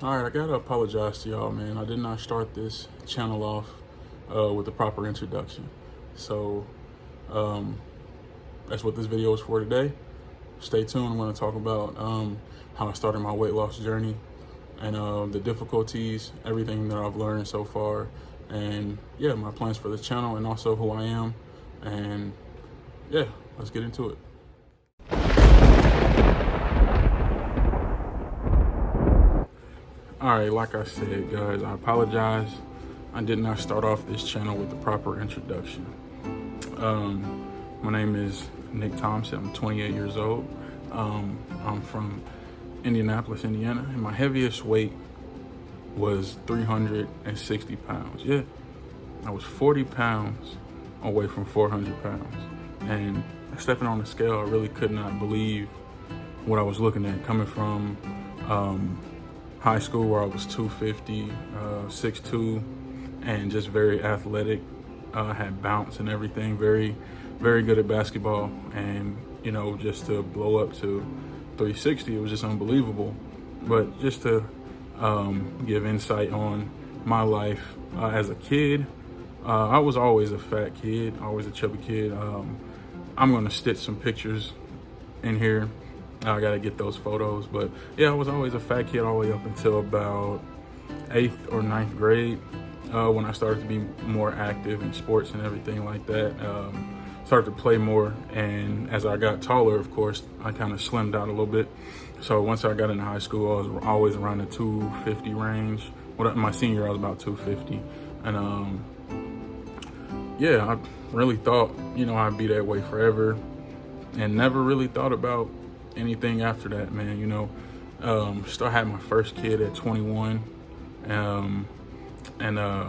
All right, I gotta apologize to y'all, man. I did not start this channel off with the proper introduction. So um, that's what this video is for today. Stay tuned. I'm gonna talk about how I started my weight loss journey and the difficulties, everything that I've learned so far, and yeah, my plans for the channel and also who I am. And yeah, let's get into it. All right, like I said, guys, I apologize. I did not start off this channel with the proper introduction. My name is Nick Thompson. I'm 28 years old. I'm from Indianapolis, Indiana, and my heaviest weight was 360 pounds. Yeah, I was 40 pounds away from 400 pounds. And stepping on the scale, I really could not believe what I was looking at, coming from high school where I was 250, 6'2", and just very athletic, had bounce and everything, very, very good at basketball. And, you know, just to blow up to 360, it was just unbelievable. But just to give insight on my life as a kid, I was always a fat kid, always a chubby kid. I'm gonna stitch some pictures in here. I gotta get those photos, but yeah, I was always a fat kid all the way up until about 8th or 9th grade, when I started to be more active in sports and everything like that. Started to play more, and as I got taller, of course, I kind of slimmed out a little bit. So once I got into high school, I was always around the 250 range. My senior year, I was about 250, and yeah, I really thought, you know, I'd be that way forever, and never really thought about anything after that, man. You know, still had my first kid at 21, and I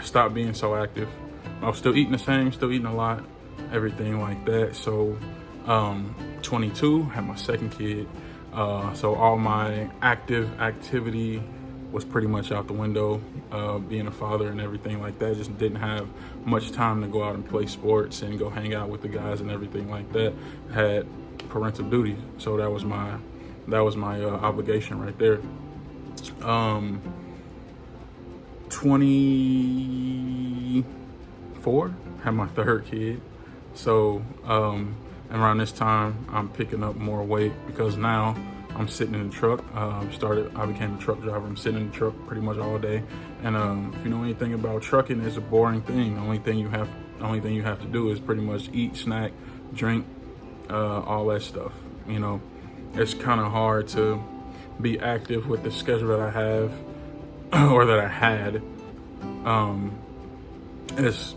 stopped being so active. I was still eating the same, still eating a lot, everything like that. So 22, had my second kid. So all my activity was pretty much out the window, being a father and everything like that. Just didn't have much time to go out and play sports and go hang out with the guys and everything like that. Had parental duties, so that was my obligation right there. 24, had my third kid. So around this time, I'm picking up more weight because now I'm sitting in the truck. I became a truck driver. I'm sitting in the truck pretty much all day. And if you know anything about trucking, it's a boring thing. The only thing you have to do is pretty much eat, snack, drink, all that stuff. You know, it's kind of hard to be active with the schedule that I have or that I had. It's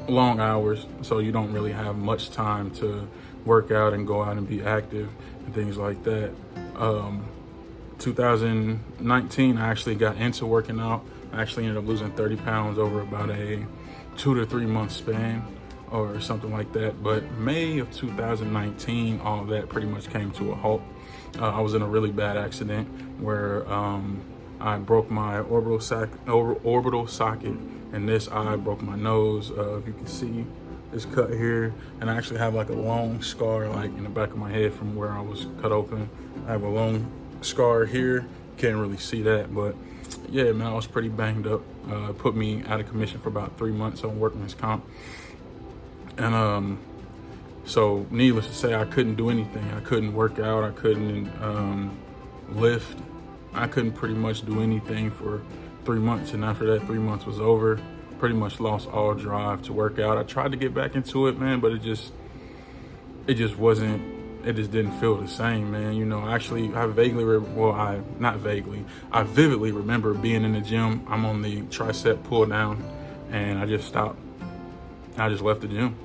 long hours, so you don't really have much time to work out and go out and be active and things like that. 2019, I actually got into working out. I actually ended up losing 30 pounds over about a 2 to 3 month span or something like that. But May of 2019, all of that pretty much came to a halt. I was in a really bad accident where I broke my orbital socket in this eye, broke my nose. If you can see this cut here, and I actually have like a long scar like in the back of my head from where I was cut open. I have a long scar here. Can't really see that, but yeah, man, I was pretty banged up. Put me out of commission for about 3 months on workman's comp. And so needless to say, I couldn't do anything. I couldn't work out. I couldn't lift. I couldn't pretty much do anything for 3 months. And after that 3 months was over, pretty much lost all drive to work out. I tried to get back into it, man, but it just didn't feel the same, man. You know, actually, I vividly remember being in the gym. I'm on the tricep pull down, and I just stopped. I just left the gym.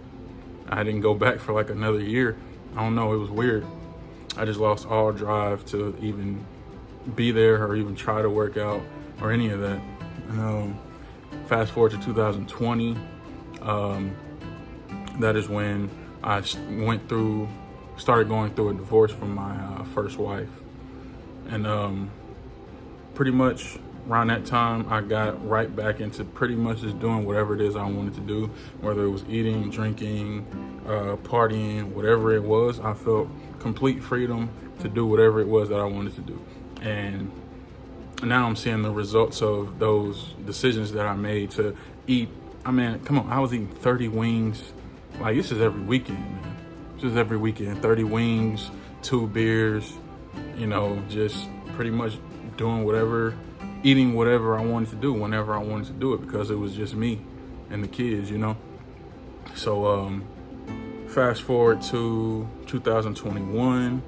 I didn't go back for like another year. I don't know, it was weird. I just lost all drive to even be there or even try to work out or any of that. And fast forward to 2020, that is when I started going through a divorce from my first wife. And pretty much around that time, I got right back into pretty much just doing whatever it is I wanted to do, whether it was eating, drinking, partying, whatever it was. I felt complete freedom to do whatever it was that I wanted to do. And now I'm seeing the results of those decisions that I made to eat. I mean, come on, I was eating 30 wings. Like, this is every weekend, man. This is every weekend. 30 wings, 2 beers, just pretty much doing whatever, eating whatever I wanted to do whenever I wanted to do it, because it was just me and the kids. So fast forward to 2021.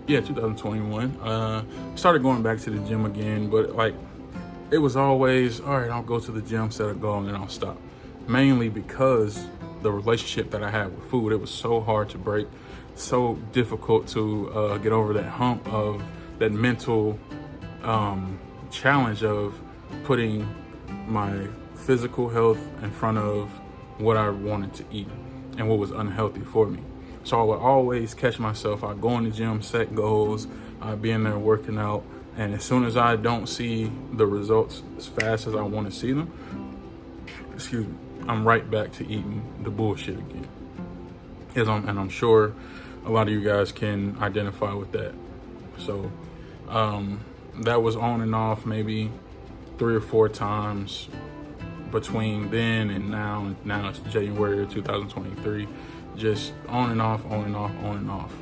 2021. Started going back to the gym again, but like, it was always, all right, I'll go to the gym, set a goal, and then I'll stop. Mainly because the relationship that I had with food, it was so hard to break, so difficult to get over that hump of that mental challenge of putting my physical health in front of what I wanted to eat and what was unhealthy for me. So I would always catch myself. I'd go in the gym, set goals, I'd be in there working out, and as soon as I don't see the results as fast as I want to see them, I'm right back to eating the bullshit again. And I'm sure a lot of you guys can identify with that. So that was on and off maybe 3 or 4 times between then and now. Now it's January of 2023. Just on and off, on and off, on and off,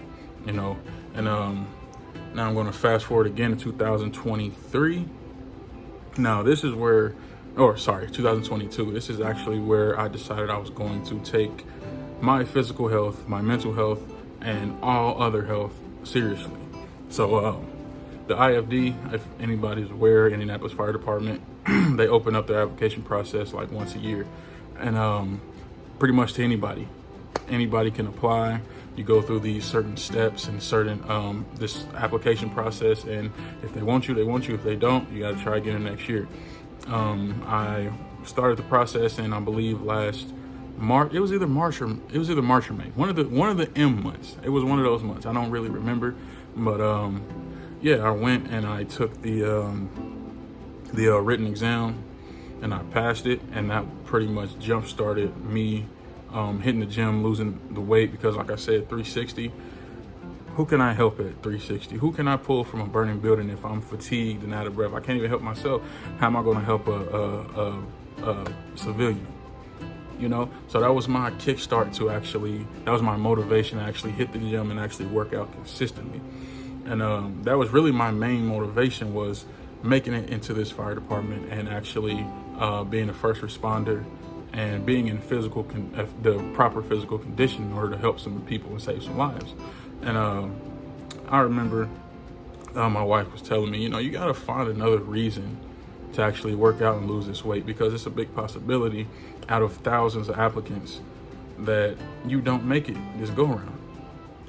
And now I'm going to fast forward again to 2023. Now this is 2022. This is actually where I decided I was going to take my physical health, my mental health, and all other health seriously. So the IFD, if anybody's aware, Indianapolis Fire Department, they open up their application process like once a year, and pretty much to anybody. Anybody can apply. You go through these certain steps and certain this application process, and if they want you, they want you. If they don't, you got to try again next year. I started the process, and I believe last March. It was either March or May. One of the M months. It was one of those months. I don't really remember, but I went and I took the written exam, and I passed it, and that pretty much jump started me hitting the gym, losing the weight, because like I said, 360, who can I help at 360? Who can I pull from a burning building if I'm fatigued and out of breath? I can't even help myself. How am I going to help a civilian? So that was my kickstart that was my motivation to actually hit the gym and actually work out consistently. And that was really my main motivation, was making it into this fire department and actually being a first responder and being in the proper physical condition in order to help some people and save some lives. And I remember my wife was telling me, you got to find another reason to actually work out and lose this weight, because it's a big possibility out of thousands of applicants that you don't make it this go around.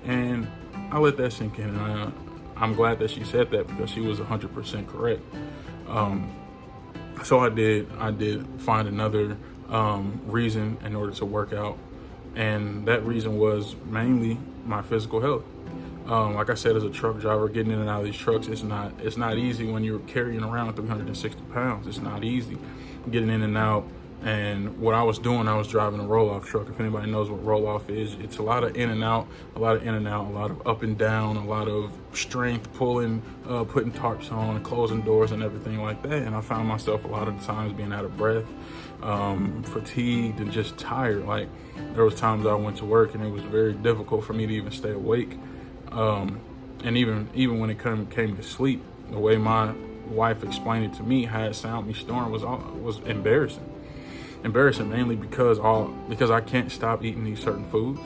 And I let that sink in, and I'm glad that she said that, because she was 100% correct. So I did find another reason in order to work out, and that reason was mainly my physical health. Like I said, as a truck driver, getting in and out of these trucks, it's not easy when you're carrying around 360 pounds. It's not easy getting in and out. And what I was doing, I was driving a roll-off truck. If anybody knows what roll-off is, it's a lot of in and out, a lot of up and down, a lot of strength, pulling, putting tarps on, closing doors and everything like that. And I found myself a lot of the times being out of breath, fatigued, and just tired. Like, there was times I went to work and it was very difficult for me to even stay awake. And even when it came to sleep, the way my wife explained it to me, how it sounded me snoring was embarrassing. Embarrassing mainly because I can't stop eating these certain foods.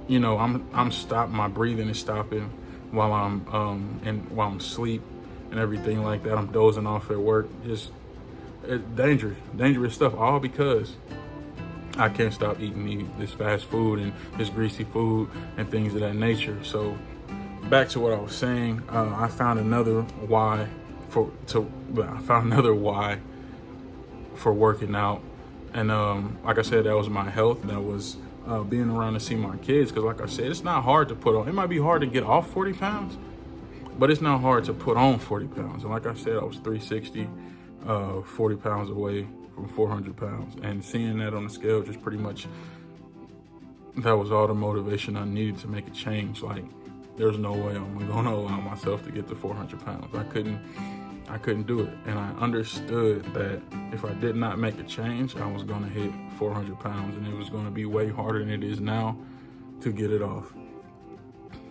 I'm stopping, my breathing is stopping while I'm asleep and everything like that. I'm dozing off at work. Just dangerous stuff, all because I can't stop eating this fast food and this greasy food and things of that nature. So back to what I was saying, I found another why for working out. And like I said, that was my health. That was being around to see my kids, because like I said, it's not hard to put on. It might be hard to get off 40 pounds, but it's not hard to put on 40 pounds. And like I said, I was 360, 40 pounds away from 400 pounds. And seeing that on the scale, just pretty much, that was all the motivation I needed to make a change. Like, there's no way I'm gonna allow myself to get to 400 pounds. I couldn't do it. And I understood that if I did not make a change, I was gonna hit 400 pounds, and it was gonna be way harder than it is now to get it off.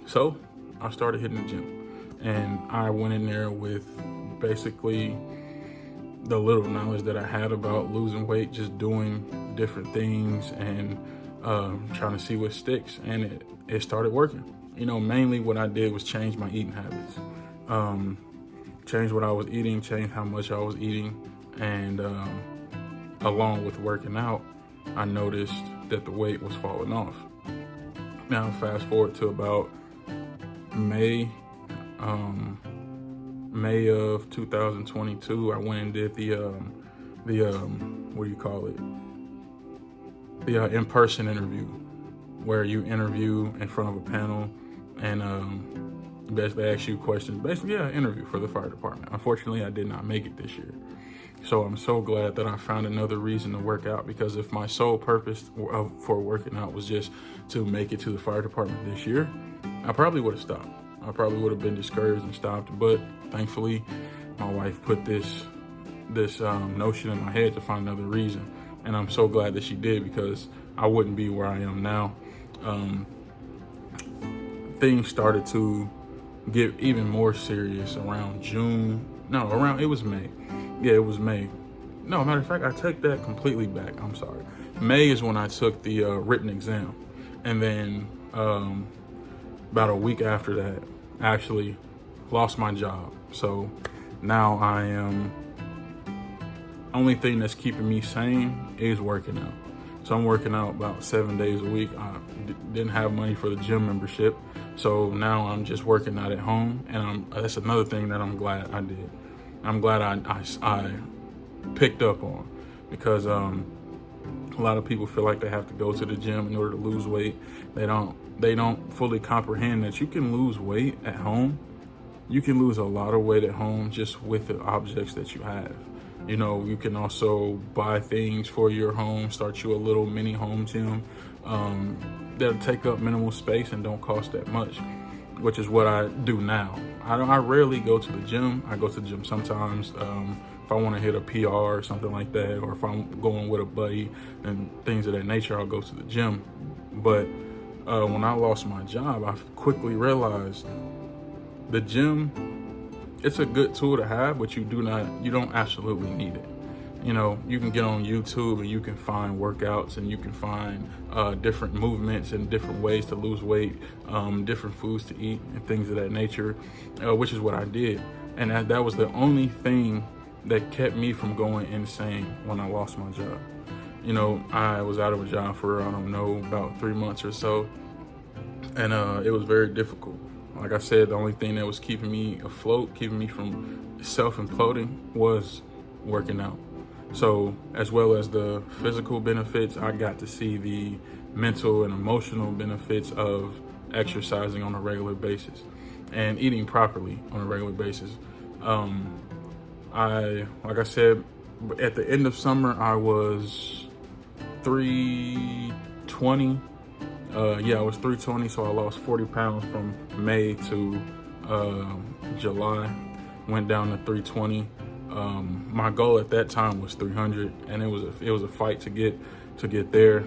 So I started hitting the gym, and I went in there with basically the little knowledge that I had about losing weight, just doing different things and trying to see what sticks, and it started working. Mainly what I did was change my eating habits, change what I was eating, change how much I was eating, and along with working out, I noticed that the weight was falling off. Now fast forward to about May of 2022, I went and did the in-person interview, where you interview in front of a panel and basically ask you questions. Basically, interview for the fire department. Unfortunately, I did not make it this year. So I'm so glad that I found another reason to work out, because if my sole purpose for working out was just to make it to the fire department this year, I probably would have stopped. I probably would have been discouraged and stopped. But thankfully, my wife put this notion in my head to find another reason. And I'm so glad that she did, because I wouldn't be where I am now. Things started to get even more serious around it was May. Yeah, it was May. No, matter of fact, I take that completely back. I'm sorry. May is when I took the written exam. And then about a week after that, I actually lost my job. So now I am, only thing that's keeping me sane is working out. So I'm working out about 7 days a week. I didn't have money for the gym membership. So now I'm just working out at home. And that's another thing that I'm glad I did. I'm glad I picked up on, because a lot of people feel like they have to go to the gym in order to lose weight. They don't fully comprehend that you can lose weight at home. You can lose a lot of weight at home just with the objects that you have. You can also buy things for your home, start you a little mini home gym that'll take up minimal space and don't cost that much, which is what I do now. I rarely go to the gym. I go to the gym sometimes if I want to hit a PR or something like that, or if I'm going with a buddy and things of that nature, I'll go to the gym. But when I lost my job, I quickly realized the gym, it's a good tool to have, but you don't absolutely need it. You can get on YouTube and you can find workouts, and you can find different movements and different ways to lose weight, different foods to eat and things of that nature, which is what I did. And that was the only thing that kept me from going insane when I lost my job. I was out of a job for, about 3 months or so. And it was very difficult. Like I said, the only thing that was keeping me afloat, keeping me from self-imploding, was working out. So as well as the physical benefits, I got to see the mental and emotional benefits of exercising on a regular basis and eating properly on a regular basis. Like I said, at the end of summer, I was 320. I was 320, so I lost 40 pounds from May to July. Went down to 320. My goal at that time was 300, and it was a fight to get there.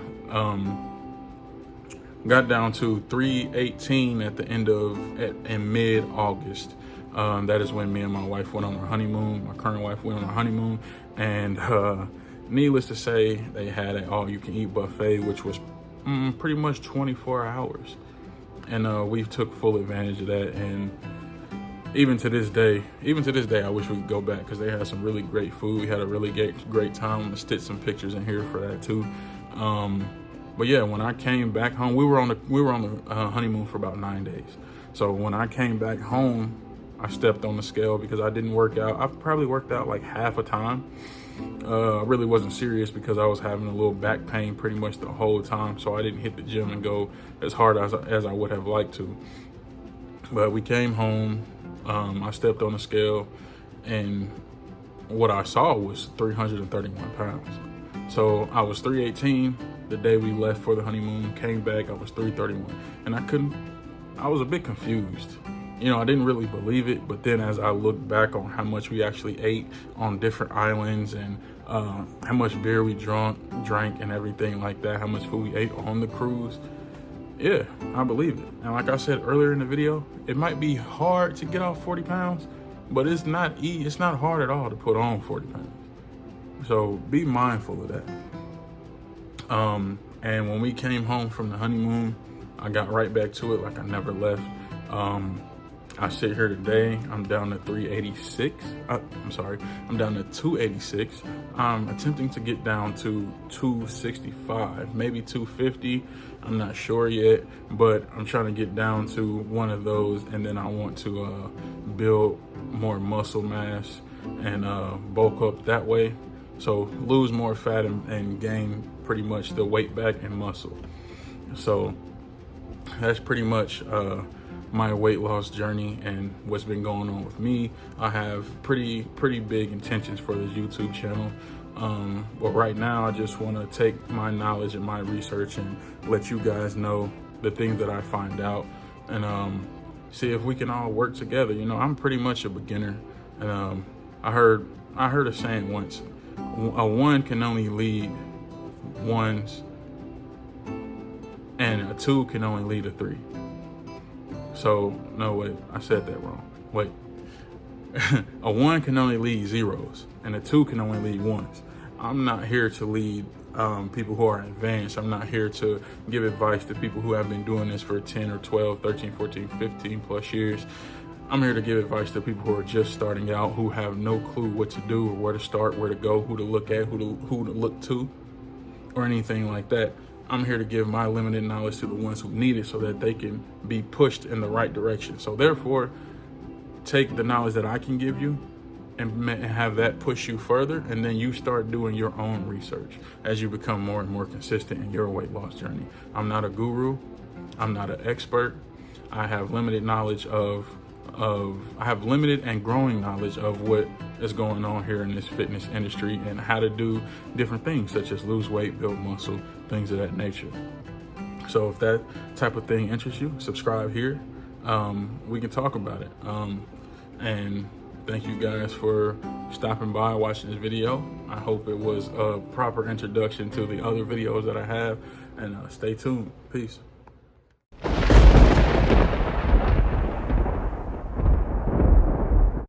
Got down to 318 at the in mid-August. That is when me and my wife went on our honeymoon. My current wife went on our honeymoon, and needless to say, they had an all-you-can-eat buffet, which was pretty much 24 hours, and we took full advantage of that. And even to this day, I wish we could go back, because they had some really great food. We had a really great time. I'm gonna stitch some pictures in here for that too. But yeah, when I came back home, we were on the honeymoon for about 9 days. So when I came back home, I stepped on the scale because I didn't work out. I probably worked out like half a time. I really wasn't serious because I was having a little back pain pretty much the whole time. So I didn't hit the gym and go as hard as I would have liked to. But we came home. I stepped on the scale, and what I saw was 331 pounds. So I was 318 the day we left for the honeymoon. Came back, I was 331, and I was a bit confused. You know, I didn't really believe it, but then as I looked back on how much we actually ate on different islands and how much beer we drank and everything like that, how much food we ate on the cruise, yeah, I believe it. And like I said earlier in the video, it might be hard to get off 40 pounds, but it's not hard at all to put on 40 pounds. So be mindful of that. And when we came home from the honeymoon, I got right back to it like I never left. I sit here today, I'm down to 386. I'm down to 286. I'm attempting to get down to 265, maybe 250. I'm not sure yet, but I'm trying to get down to one of those, and then I want to build more muscle mass and bulk up that way. So lose more fat and gain pretty much the weight back and muscle. So that's pretty much my weight loss journey and what's been going on with me. I have pretty big intentions for this YouTube channel. But right now I just want to take my knowledge and my research and let you guys know the things that I find out, and see if we can all work together. You know, I'm pretty much a beginner, and I heard a saying once, a one can only lead ones, and a two can only lead a three. So, no, wait, I said that wrong. Wait. A one can only lead zeros, and a two can only lead ones. I'm not here to lead people who are advanced. I'm not here to give advice to people who have been doing this for 10 or 12, 13, 14, 15 plus years. I'm here to give advice to people who are just starting out, who have no clue what to do or where to start, where to go, who to look at, who to look to, or anything like that. I'm here to give my limited knowledge to the ones who need it so that they can be pushed in the right direction. So therefore, take the knowledge that I can give you and have that push you further, and then you start doing your own research as you become more and more consistent in your weight loss journey. I'm not a guru. I'm not an expert. I have limited knowledge I have limited and growing knowledge of what is going on here in this fitness industry and how to do different things such as lose weight, build muscle, things of that nature. So if that type of thing interests you, subscribe here. We can talk about it. And thank you guys for stopping by, watching this video. I hope it was a proper introduction to the other videos that I have, and stay tuned. Peace.